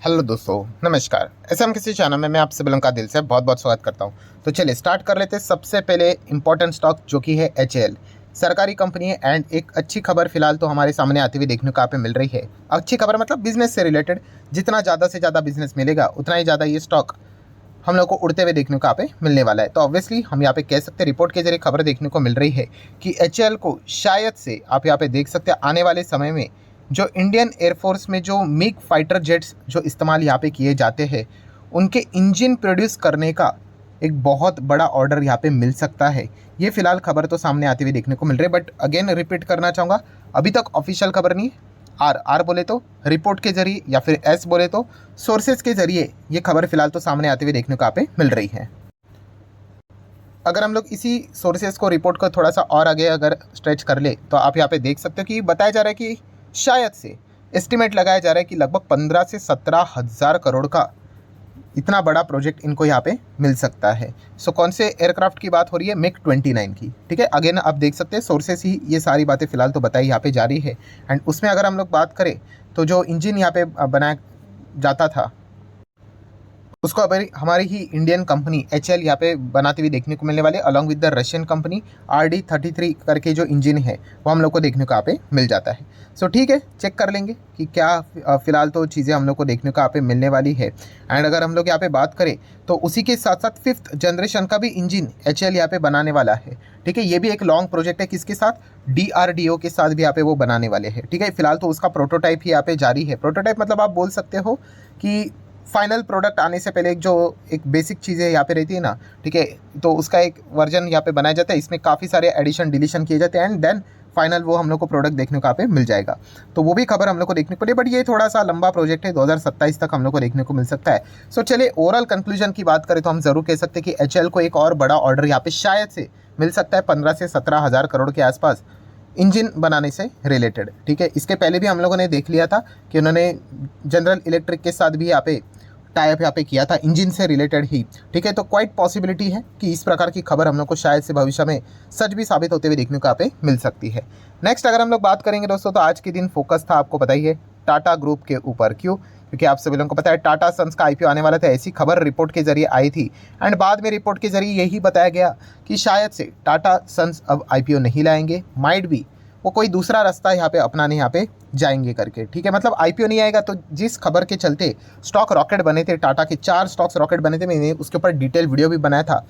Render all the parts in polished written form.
Hello दोस्तों, नमस्कार। ऐसे हम किसी चैनल में मैं आप सभी लोगों का दिल से बहुत बहुत स्वागत करता हूं। तो चलिए स्टार्ट कर लेते हैं। सबसे पहले इंपॉर्टेंट स्टॉक जो कि है एचएएल, सरकारी कंपनी है एंड एक अच्छी खबर फिलहाल तो हमारे सामने आती हुई देखने को यहाँ पे मिल रही है। अच्छी खबर मतलब बिजनेस से रिलेटेड, जितना ज़्यादा से ज़्यादा बिजनेस मिलेगा उतना ही ज़्यादा ये स्टॉक हम लोग को उड़ते हुए देखने को यहाँ पे मिलने वाला है। तो ऑब्वियसली हम यहाँ पे कह सकते हैं, रिपोर्ट के जरिए खबर देखने को मिल रही है कि एचएएल को शायद से आप यहाँ पे देख सकते हैं आने वाले समय में जो इंडियन एयरफोर्स में जो मिग फाइटर जेट्स जो इस्तेमाल यहाँ पे किए जाते हैं उनके इंजन प्रोड्यूस करने का एक बहुत बड़ा ऑर्डर यहाँ पे मिल सकता है। ये फिलहाल खबर तो सामने आती हुई देखने को मिल रही है, बट अगेन रिपीट करना चाहूँगा, अभी तक ऑफिशियल खबर नहीं है। आर बोले तो रिपोर्ट के जरिए या फिर एस बोले तो सोर्सेज के जरिए ये खबर फिलहाल तो सामने आते हुए देखने को यहाँ पे मिल रही है। अगर हम लोग इसी सोर्सेज को, रिपोर्ट को थोड़ा सा और आगे अगर स्ट्रेच कर ले तो आप यहाँ पे देख सकते हो कि बताया जा रहा है कि शायद से एस्टिमेट लगाया जा रहा है कि लगभग 15 से 17 हज़ार करोड़ का इतना बड़ा प्रोजेक्ट इनको यहाँ पे मिल सकता है। सो कौन से एयरक्राफ्ट की बात हो रही है? मिग 29 की। ठीक है, अगेन आप देख सकते हैं सोर्सेस ही ये सारी बातें फिलहाल तो बताई यहाँ पे जा रही है। एंड उसमें अगर हम लोग बात करें तो जो इंजन यहाँ पे बनाया जाता था उसको अब हमारी ही इंडियन कंपनी एचएएल यहाँ पे बनाती हुई देखने को मिलने वाली, along with the Russian company RD-33 करके जो इंजन है वो हम लोग को देखने को यहाँ पे मिल जाता है। सो ठीक है, चेक कर लेंगे कि क्या फिलहाल तो चीज़ें हम लोग को देखने को यहाँ पे मिलने वाली है। एंड अगर हम लोग यहाँ पे बात करें तो उसी के साथ साथ 5th जनरेशन का भी इंजन एचएएल यहाँ पे बनाने वाला है। ठीक है, ये भी एक लॉन्ग प्रोजेक्ट है, किसके साथ? DRDO के साथ भी यहाँ पे वो बनाने वाले हैं। ठीक है, फिलहाल तो उसका प्रोटोटाइप ही यहाँ पे जारी है। प्रोटोटाइप मतलब आप बोल सकते हो कि फाइनल प्रोडक्ट आने से पहले एक बेसिक चीज़ें यहाँ पे रहती है ना, ठीक है, तो उसका एक वर्जन यहाँ पे बनाया जाता है। इसमें काफ़ी सारे एडिशन डिलीशन किए जाते हैं एंड देन फाइनल वो हम लोग को प्रोडक्ट देखने को यहाँ पे मिल जाएगा। तो वो भी खबर हम लोग को देखने को मिली, बट ये थोड़ा सा लंबा प्रोजेक्ट है, 2027 तक हम लोग को देखने को मिल सकता है। सो चलिए ओवरऑल कंक्लूजन की बात करें तो हम जरूर कह सकते हैं कि एचएएल को एक और बड़ा ऑर्डर यहाँ पे शायद से मिल सकता है 15 से 17 हज़ार करोड़ के आसपास इंजन बनाने से रिलेटेड। ठीक है, इसके पहले भी हम लोगों ने देख लिया था कि उन्होंने जनरल इलेक्ट्रिक के साथ भी यहाँ पे टाइप यहाँ पे किया था इंजन से रिलेटेड ही। ठीक है, तो क्वाइट पॉसिबिलिटी है कि इस प्रकार की खबर हम लोग को शायद से भविष्य में सच भी साबित होते हुए देखने को यहाँ पे मिल सकती है। नेक्स्ट अगर हम लोग बात करेंगे दोस्तों, तो आज के दिन फोकस था, आपको पता ही है, टाटा ग्रुप के ऊपर। क्यों? क्योंकि आप सभी लोगों को पता है टाटा सन्स का आईपीओ आने वाला था, ऐसी खबर रिपोर्ट के जरिए आई थी। एंड बाद में रिपोर्ट के जरिए यही बताया गया कि शायद से टाटा सन्स अब आईपीओ नहीं लाएंगे, माइट भी वो कोई दूसरा रास्ता यहाँ पे अपनाने यहाँ पे जाएंगे करके। ठीक है, मतलब आईपीओ नहीं आएगा। तो जिस खबर के चलते स्टॉक रॉकेट बने थे, टाटा के 4 स्टॉक्स रॉकेट बने थे, मैंने उसके ऊपर डिटेल वीडियो भी बनाया था।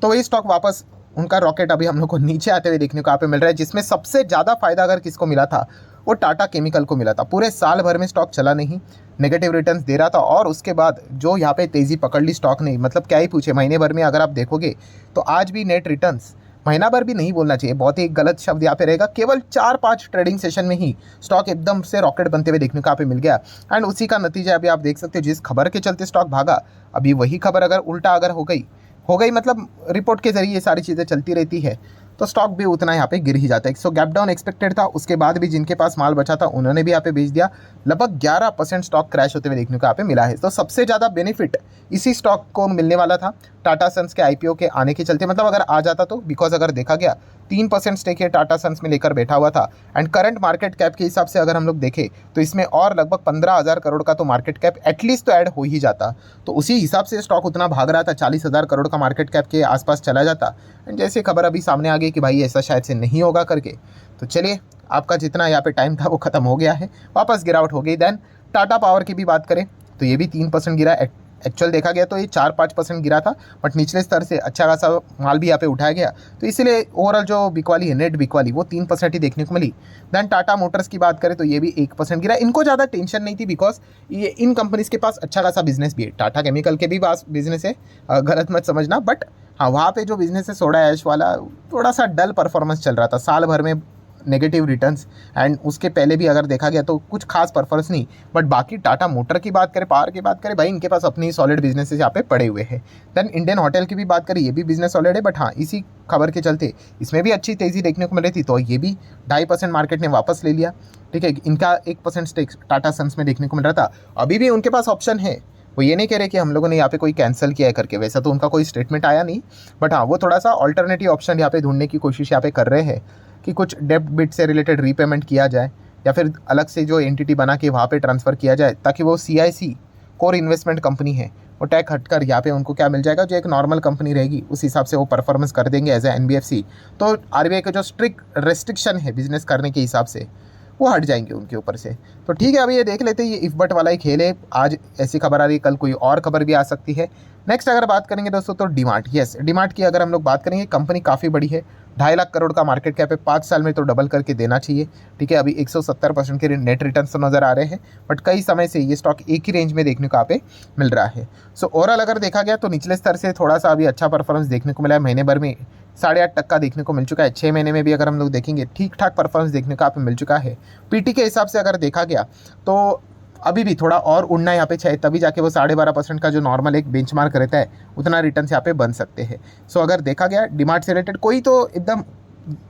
तो वही स्टॉक वापस उनका रॉकेट अभी हम लोग को नीचे आते हुए देखने को यहाँ पे मिल रहा है, जिसमें सबसे ज़्यादा फायदा अगर किसको मिला था वो टाटा केमिकल को मिला था। पूरे साल भर में स्टॉक चला नहीं, नेगेटिव रिटर्न्स दे रहा था, और उसके बाद जो यहाँ पे तेज़ी पकड़ ली स्टॉक ने, मतलब क्या ही पूछे, महीने भर में अगर आप देखोगे तो आज भी नेट रिटर्न्स, महीना भर भी नहीं बोलना चाहिए, बहुत ही गलत शब्द यहाँ पे रहेगा, केवल 4-5 ट्रेडिंग सेशन में ही स्टॉक एकदम से रॉकेट बनते हुए देखने को यहाँ पे मिल गया। एंड उसी का नतीजा अभी आप देख सकते हो, जिस खबर के चलते स्टॉक भागा, अभी वही खबर अगर उल्टा अगर हो गई मतलब रिपोर्ट के जरिए ये सारी चीज़ें चलती रहती है, तो स्टॉक भी उतना यहाँ पे गिर ही जाता है। सो गैप डाउन एक्सपेक्टेड था, उसके बाद भी जिनके पास माल बचा था उन्होंने भी यहाँ पे बेच दिया। लगभग 11% स्टॉक क्रैश होते हुए देखने को यहाँ पे मिला है। तो सबसे ज़्यादा बेनिफिट इसी स्टॉक को मिलने वाला था टाटा सन्स के आईपीओ के आने के चलते, मतलब अगर आ जाता तो, बिकॉज अगर देखा गया 3% स्टेक है टाटा सन्स में लेकर बैठा हुआ था। एंड करंट मार्केट कैप के हिसाब से अगर हम लोग देखें तो इसमें और लगभग 15,000 करोड़ का तो मार्केट कैप एटलीस्ट तो ऐड हो ही जाता। तो उसी हिसाब से स्टॉक उतना भाग रहा था, 40,000 करोड़ का मार्केट कैप के आसपास चला जाता। एंड जैसे खबर अभी सामने आ गई कि भाई ऐसा शायद से नहीं होगा करके, तो चलिए आपका जितना यहाँ पे टाइम था वो खत्म हो गया है, वापस गिरावट हो गई। देन टाटा पावर की भी बात करें तो ये भी 3% गिरा। एक्चुअल देखा गया तो ये 4-5% गिरा था, बट निचले स्तर से अच्छा खासा माल भी यहाँ पे उठाया गया, तो इसीलिए ओवरऑल जो बिकवाली है, नेट बिकवाली, वो 3% ही देखने को मिली। देन टाटा मोटर्स की बात करें तो ये भी 1% गिरा। इनको ज़्यादा टेंशन नहीं थी, बिकॉज ये इन कंपनीज़ के पास अच्छा खासा बिजनेस भी है। टाटा केमिकल के भी पास बिजनेस है, गलत मत समझना, बट हाँ वहाँ पे जो बिजनेस है सोडा ऐश वाला, थोड़ा सा डल परफॉर्मेंस चल रहा था, साल भर में नेगेटिव रिटर्न्स। एंड उसके पहले भी अगर देखा गया तो कुछ खास परफॉर्मेंस नहीं। बट बाकी टाटा मोटर की बात करें, पावर की बात करें, भाई इनके पास अपनी सॉलिड बिजनेस यहाँ पे पड़े हुए हैं। देन इंडियन होटल की भी बात करें, ये भी बिजनेस सॉलिड है, बट हाँ इसी खबर के चलते इसमें भी अच्छी तेज़ी देखने को मिल रही थी, तो ये भी 2.5% मार्केट ने वापस ले लिया। ठीक है, इनका 1% स्टेक टाटा सन्स में देखने को मिल रहा था। अभी भी उनके पास ऑप्शन है, वो ये नहीं कह रहे कि हम लोगों ने यहाँ पे कोई कैंसिल किया है करके, वैसा तो उनका कोई स्टेटमेंट आया नहीं, बट हाँ वो थोड़ा सा ऑल्टरनेटिव ऑप्शन यहाँ पे ढूंढने की कोशिश यहाँ पे कर रहे हैं कि कुछ डेब्ट बिट से रिलेटेड रीपेमेंट किया जाए, या फिर अलग से जो एंटिटी बना के वहाँ पे ट्रांसफ़र किया जाए, ताकि वो CIC कोर इन्वेस्टमेंट कंपनी है, वो टेक हटकर यहाँ पे उनको क्या मिल जाएगा, जो एक नॉर्मल कंपनी रहेगी उस हिसाब से वो परफॉर्मेंस कर देंगे एज ए एनबीएफसी। तो आरबीआई के जो स्ट्रिक्ट रेस्ट्रिक्शन है बिजनेस करने के हिसाब से वो हट जाएंगे उनके ऊपर से। तो ठीक है, अभी ये देख लेते हैं, ये इफ बट वाला ही खेल है। आज ऐसी खबर आ रही है, कल कोई और खबर भी आ सकती है। नेक्स्ट अगर बात करेंगे दोस्तों तो डीमार्ट, यस डीमार्ट की अगर हम लोग बात करेंगे, कंपनी काफ़ी बड़ी है, 2.5 लाख करोड़ का मार्केट कैप है, 5 साल में तो डबल करके देना चाहिए। ठीक है, अभी 170% के नेट रिटर्न तो नज़र आ रहे हैं, बट कई समय से ये स्टॉक एक ही रेंज में देखने को यहाँ पे मिल रहा है। सो ओवरऑल अगर देखा गया तो निचले स्तर से थोड़ा सा अभी अच्छा परफॉर्मेंस देखने को मिला है, महीने भर में 8.5% देखने को मिल चुका है। 6 महीने में भी अगर हम लोग देखेंगे ठीक ठाक परफॉर्मेंस देखने को यहाँ पे मिल चुका है। पीटी के हिसाब से अगर देखा गया तो अभी भी थोड़ा और उड़ना यहाँ पे चाहिए, तभी जाके वो 12.5% का जो नॉर्मल एक बेंचमार्क रहता है उतना रिटर्न यहाँ पे बन सकते हैं। सो अगर देखा गया डीमार्ट से रिलेटेड कोई तो एकदम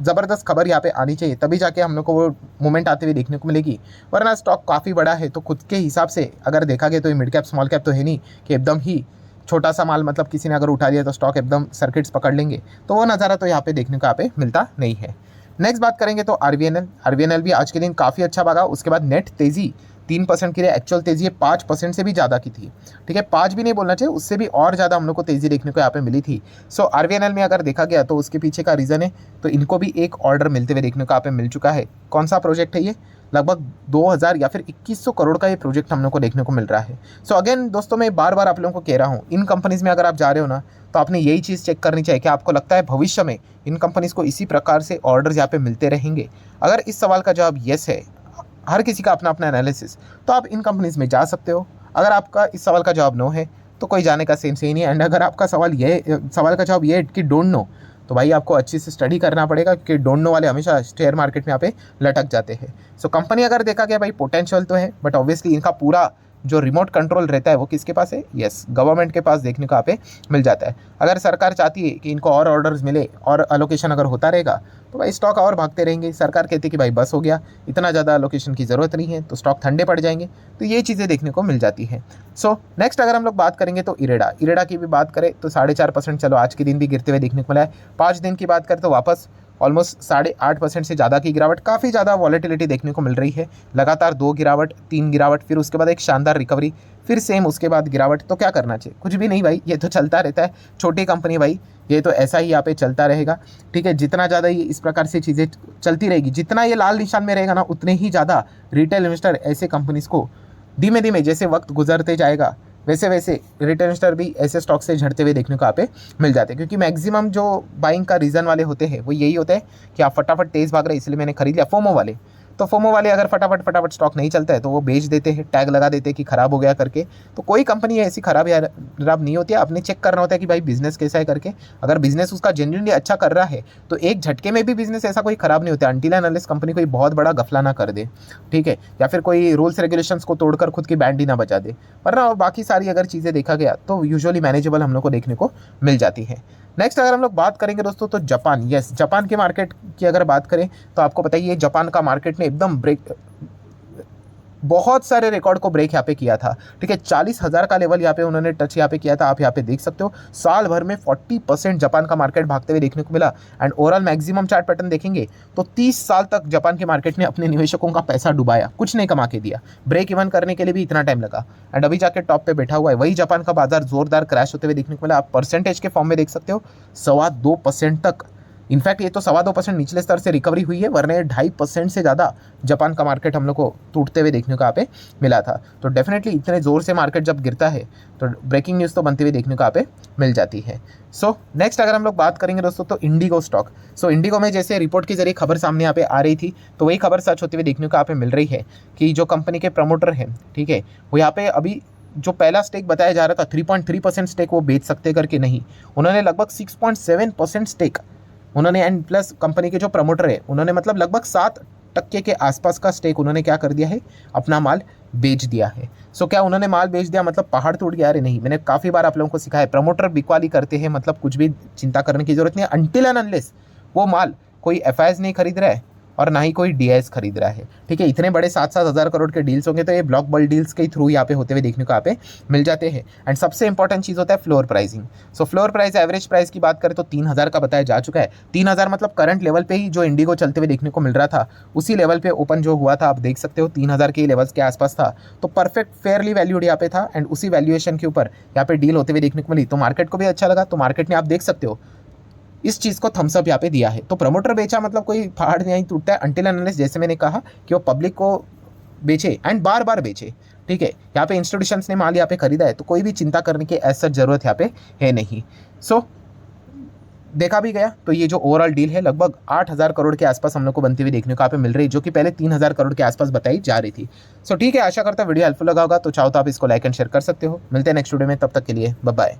ज़बरदस्त खबर यहाँ पे आनी चाहिए, तभी जाके हम लोग को वो मूवमेंट आते हुए देखने को मिलेगी, वरना स्टॉक काफ़ी बड़ा है। तो खुद के हिसाब से अगर देखा गया तो ये मिड कैप स्मॉल कैप तो है नहीं कि एकदम ही छोटा सा माल, मतलब किसी ने अगर उठा लिया तो स्टॉक एकदम सर्किट्स पकड़ लेंगे, तो वो नज़ारा तो यहाँ पे देखने को यहाँ पे मिलता नहीं है। नेक्स्ट बात करेंगे तो आरवीएनएल भी आज के दिन काफ़ी अच्छा भागा। उसके बाद नेट तेज़ी 3% की रही, एक्चुअल तेज़ी 5% से भी ज़्यादा की थी। ठीक है, 5 भी नहीं बोलना चाहिए, उससे भी और ज़्यादा हम लोग को तेज़ी देखने को यहाँ पे मिली थी। सो आरवीएनएल में अगर देखा गया तो उसके पीछे का रीज़न है, तो इनको भी एक ऑर्डर मिलते हुए देखने को यहाँ पे मिल चुका है। कौन सा प्रोजेक्ट है ये? लगभग 2000 या फिर 2100 करोड़ का ये प्रोजेक्ट हम लोग को देखने को मिल रहा है। सो अगेन दोस्तों, मैं बार बार आप लोगों को कह रहा हूँ, इन कंपनीज़ में अगर आप जा रहे हो ना, तो आपने यही चीज़ चेक करनी चाहिए कि आपको लगता है भविष्य में इन कंपनीज़ को इसी प्रकार से ऑर्डर्स यहाँ पे मिलते रहेंगे। अगर इस सवाल का जवाब येस है, हर किसी का अपना अपना एनालिसिस, तो आप इन कंपनीज़ में जा सकते हो। अगर आपका इस सवाल का जवाब नो है तो कोई जाने का सेंस ही नहीं है। एंड अगर आपका सवाल का जवाब ये है कि डोंट नो, तो भाई आपको अच्छी से स्टडी करना पड़ेगा, क्योंकि डोंट नो वाले हमेशा शेयर मार्केट में यहाँ पे लटक जाते हैं। सो कंपनी अगर देखा गया भाई पोटेंशियल तो है, बट ऑब्वियसली इनका पूरा जो रिमोट कंट्रोल रहता है वो किसके पास है? यस, गवर्नमेंट के पास देखने को यहाँ पे मिल जाता है। अगर सरकार चाहती है कि इनको और ऑर्डर्स मिले और अलोकेशन अगर होता रहेगा तो भाई स्टॉक और भागते रहेंगे। सरकार कहती है कि भाई बस हो गया, इतना ज़्यादा अलोकेशन की ज़रूरत नहीं है, तो स्टॉक ठंडे पड़ जाएंगे। तो ये चीज़ें देखने को मिल जाती हैं। सो नेक्स्ट अगर हम लोग बात करेंगे तो इरेडा की भी बात करें तो 4.5%, चलो आज के दिन भी गिरते हुए देखने को मिला है। 5 दिन की बात करें तो वापस ऑलमोस्ट 8.5% से ज़्यादा की गिरावट, काफ़ी ज़्यादा वॉलेटिलिटी देखने को मिल रही है। लगातार 2 गिरावट, 3 गिरावट, फिर उसके बाद एक शानदार रिकवरी, फिर सेम उसके बाद गिरावट। तो क्या करना चाहिए? कुछ भी नहीं भाई, ये तो चलता रहता है, छोटी कंपनी भाई, ये तो ऐसा ही यहाँ पे चलता रहेगा। ठीक है, जितना ज़्यादा ये इस प्रकार से चीज़ें चलती रहेगी, जितना ये लाल निशान में रहेगा ना, उतने ही ज़्यादा रिटेल इन्वेस्टर ऐसे कंपनीज़ को धीमे धीमे जैसे वक्त गुजरते जाएगा वैसे वैसे रिटेल इन्वेस्टर भी ऐसे स्टॉक से झड़ते हुए देखने को यहाँ पे मिल जाते हैं। क्योंकि मैक्सिमम जो बाइंग का रीज़न वाले होते हैं वो यही होता है कि आप फटाफट तेज़ भाग रहे इसलिए मैंने खरीद लिया, फोमो वाले। तो फोमो वाले अगर फटाफट स्टॉक नहीं चलता है तो वो बेच देते हैं, टैग लगा देते हैं कि ख़राब हो गया करके। तो कोई कंपनी ऐसी ख़राब या खराब नहीं होती है, आपने चेक करना होता है कि भाई बिज़नेस कैसा है करके। अगर बिज़नेस उसका जेन्युइनली अच्छा कर रहा है तो एक झटके में भी बिज़नेस ऐसा कोई ख़राब नहीं होता, अनटिल एंड अनलेस कंपनी कोई बहुत बड़ा गफला ना कर दे, ठीक है, या फिर कोई रूल्स रेगुलेशंस को तोड़कर खुद की बैंड ही ना बजा दे। वरना बाकी सारी अगर चीज़ें देखा गया तो यूजुअली मैनेजेबल हम लोग को देखने को मिल जाती है। नेक्स्ट अगर हम लोग बात करेंगे दोस्तों तो जापान, यस जापान के मार्केट की अगर बात करें तो आपको पता ही है जापान का मार्केट ने एकदम बहुत सारे रिकॉर्ड को ब्रेक यहाँ पे किया था। ठीक है, 40,000 का लेवल यहाँ पे उन्होंने टच यहाँ पे किया था। आप यहाँ पे देख सकते हो साल भर में 40% जापान का मार्केट भागते हुए देखने को मिला। And overall maximum chart pattern देखेंगे तो 30 साल तक जापान के मार्केट ने अपने निवेशकों का पैसा डुबाया, कुछ नहीं कमा के दिया, ब्रेक इवन करने के लिए भी इतना टाइम लगा। एंड अभी जाके टॉप पे बैठा हुआ है। वही जापान का बाजार जोरदार क्रैश होते हुए देखने को मिला। आप परसेंटेज के फॉर्म में देख सकते हो 2.25% तक, इनफैक्ट ये तो 2.25% निचले स्तर से रिकवरी हुई है, वरना 2.5% से ज़्यादा जापान का मार्केट हम लोग को टूटते हुए देखने को यहाँ पे मिला था। तो डेफिनेटली इतने ज़ोर से मार्केट जब गिरता है तो ब्रेकिंग न्यूज़ तो बनती हुई देखने को यहाँ पे मिल जाती है। सो नेक्स्ट अगर हम लोग बात करेंगे दोस्तों तो इंडिगो स्टॉक। सो इंडिगो में जैसे रिपोर्ट के जरिए खबर सामने यहाँ पे आ रही थी, तो वही खबर सच होते हुए देखने को यहाँ पे मिल रही है कि जो कंपनी के प्रमोटर हैं, ठीक है, वो यहाँ पे अभी जो पहला स्टेक बताया जा रहा था 3.3% स्टेक वो बेच सकते करके नहीं, उन्होंने लगभग 6.7% स्टेक उन्होंने, एंड प्लस कंपनी के जो प्रमोटर है उन्होंने मतलब लगभग 7% के आसपास का स्टेक उन्होंने क्या कर दिया है, अपना माल बेच दिया है। सो क्या उन्होंने माल बेच दिया मतलब पहाड़ टूट गया? अरे नहीं, मैंने काफ़ी बार आप लोगों को सिखाया है, प्रमोटर बिकवाली करते हैं, मतलब कुछ भी चिंता करने की जरूरत नहीं है, अनटिल एंड अनलेस वो माल कोई एफआईआईज नहीं खरीद रहा है और ना ही कोई डीआईएस खरीद रहा है। ठीक है, इतने बड़े 7-7 हज़ार करोड़ के डील्स होंगे तो ये ब्लॉक बल्क डील्स के थ्रू यहाँ पे होते हुए देखने को यहाँ पे मिल जाते हैं। एंड सबसे इंपॉर्टेंट चीज़ होता है फ्लोर प्राइसिंग। सो फ्लोर प्राइस, एवरेज प्राइस की बात करें तो 3,000 का बताया जा चुका है। 3,000 मतलब करंट लेवल पे ही जो इंडिगो चलते हुए देखने को मिल रहा था उसी लेवल पे ओपन जो हुआ था, आप देख सकते हो 3,000 के लेवल्स के आसपास था। तो परफेक्ट फेयरली वैल्यूड यहाँ पे था एंड उसी वैल्यूएशन के ऊपर यहाँ पे डील होते हुए देखने को मिली। तो मार्केट को भी अच्छा लगा, तो मार्केट ने आप देख सकते हो इस चीज़ को थम्स अप यहाँ पे दिया है। तो प्रमोटर बेचा मतलब कोई पहाड़ नहीं टूटता है, अनटिल अनलेस जैसे मैंने कहा कि वो पब्लिक को बेचे एंड बार बार बेचे। ठीक है, यहाँ पे इंस्टीट्यूशंस ने माल यहाँ पे खरीदा है, तो कोई भी चिंता करने की ऐसा जरूरत यहाँ पे है नहीं। सो देखा भी गया तो ये जो ओवरऑल डील है लगभग 8,000 करोड़ के आसपास हम लोग को बनती हुई देखने को यहाँ पे मिल रही है, जो कि पहले 3,000 करोड़ के आसपास बताई जा रही थी। सो ठीक है, आशा करता हूँ वीडियो हेल्पफुल लगा होगा, तो चाहो तो आप इसको लाइक एंड शेयर कर सकते हो। मिलते हैं नेक्स्ट वीडियो में, तब तक के लिए बाय बाय।